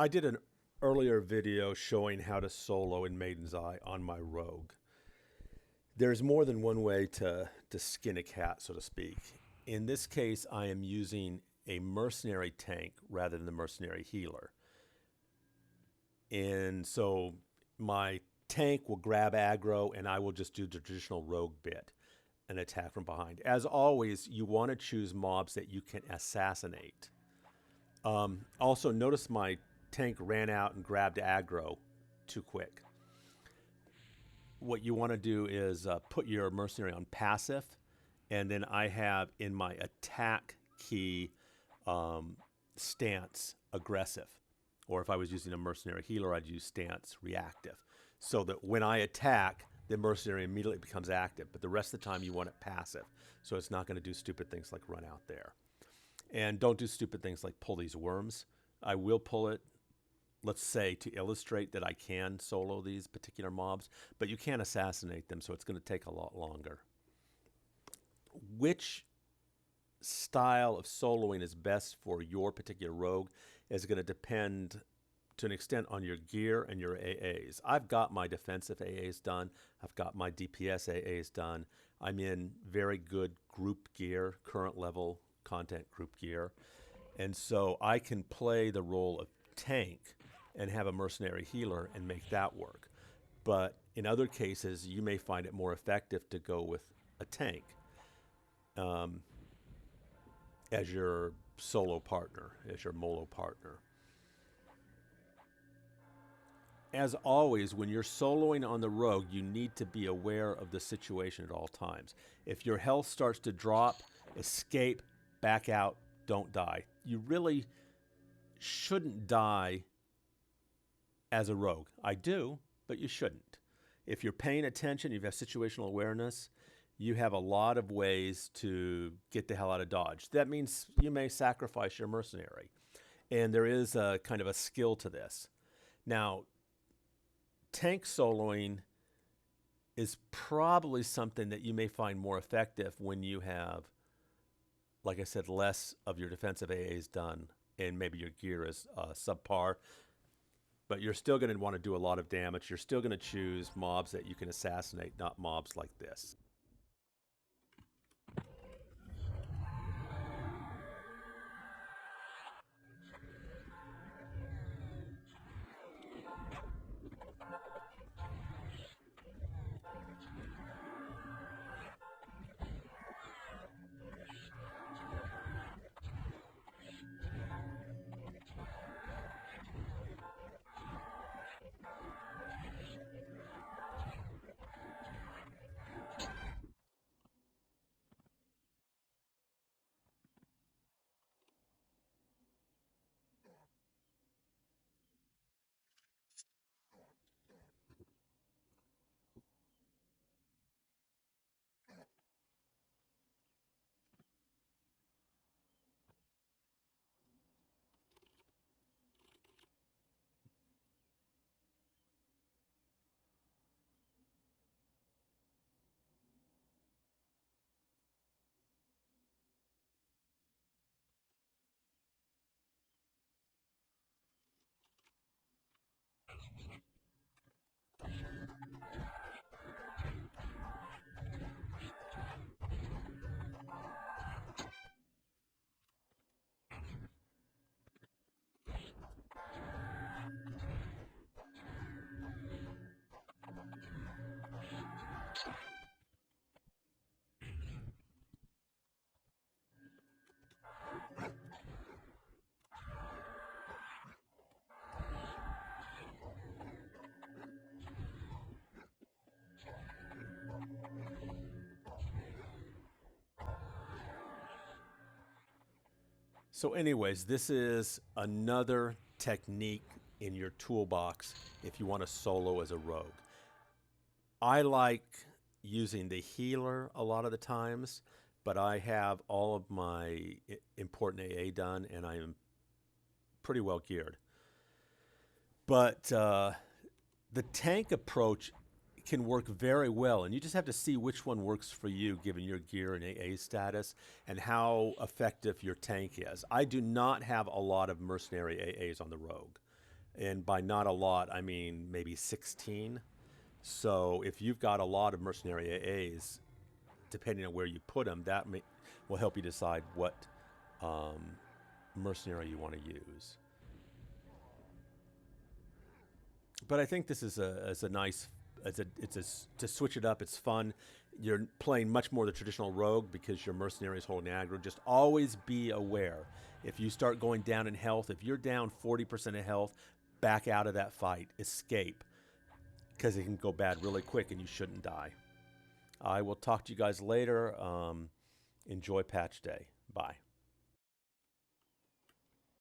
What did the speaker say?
I did an earlier video showing how to solo in Maiden's Eye on my rogue. There's more than one way to skin a cat, so to speak. In this case, I am using a mercenary tank rather than the mercenary healer. And so my tank will grab aggro and I will just do the traditional rogue bit and attack from behind. As always, you want to choose mobs that you can assassinate. Also, notice my tank ran out and grabbed aggro too quick. What you want to do is put your mercenary on passive, and then I have in my attack key stance aggressive. Or if I was using a mercenary healer, I'd use stance reactive. So that when I attack, the mercenary immediately becomes active, but the rest of the time you want it passive. So it's not going to do stupid things like run out there. And don't do stupid things like pull these worms. I will pull it, let's say, to illustrate that I can solo these particular mobs, but you can't assassinate them, so it's going to take a lot longer. Which style of soloing is best for your particular rogue is going to depend to an extent on your gear and your AAs. I've got my defensive AAs done. I've got my DPS AAs done. I'm in very good group gear, current level content group gear. And so I can play the role of tank and have a mercenary healer and make that work. But in other cases, you may find it more effective to go with a tank as your solo partner, as your molo partner. As always, when you're soloing on the rogue, you need to be aware of the situation at all times. If your health starts to drop, escape, back out, don't die. You really shouldn't die as a rogue. I do, but you shouldn't. If you're paying attention, you have situational awareness, you have a lot of ways to get the hell out of Dodge. That means you may sacrifice your mercenary. And there is a kind of a skill to this. Now, tank soloing is probably something that you may find more effective when you have, like I said, less of your defensive AAs done and maybe your gear is subpar. But you're still going to want to do a lot of damage. You're still going to choose mobs that you can assassinate, not mobs like this. So anyways, this is another technique in your toolbox if you want to solo as a rogue. I like using the healer a lot of the times, but I have all of my important AA done and I am pretty well geared. But the tank approach can work very well, and you just have to see which one works for you given your gear and AA status and how effective your tank is. I do not have a lot of mercenary AAs on the rogue. And by not a lot, I mean maybe 16. So if you've got a lot of mercenary AAs, depending on where you put them, will help you decide what mercenary you want to use. But I think this is a nice, to switch it up. It's fun. You're playing much more the traditional rogue because your mercenary is holding aggro. Just always be aware. If you start going down in health, if you're down 40% of health, back out of that fight. Escape, because it can go bad really quick and you shouldn't die. I will talk to you guys later. Enjoy patch day. Bye.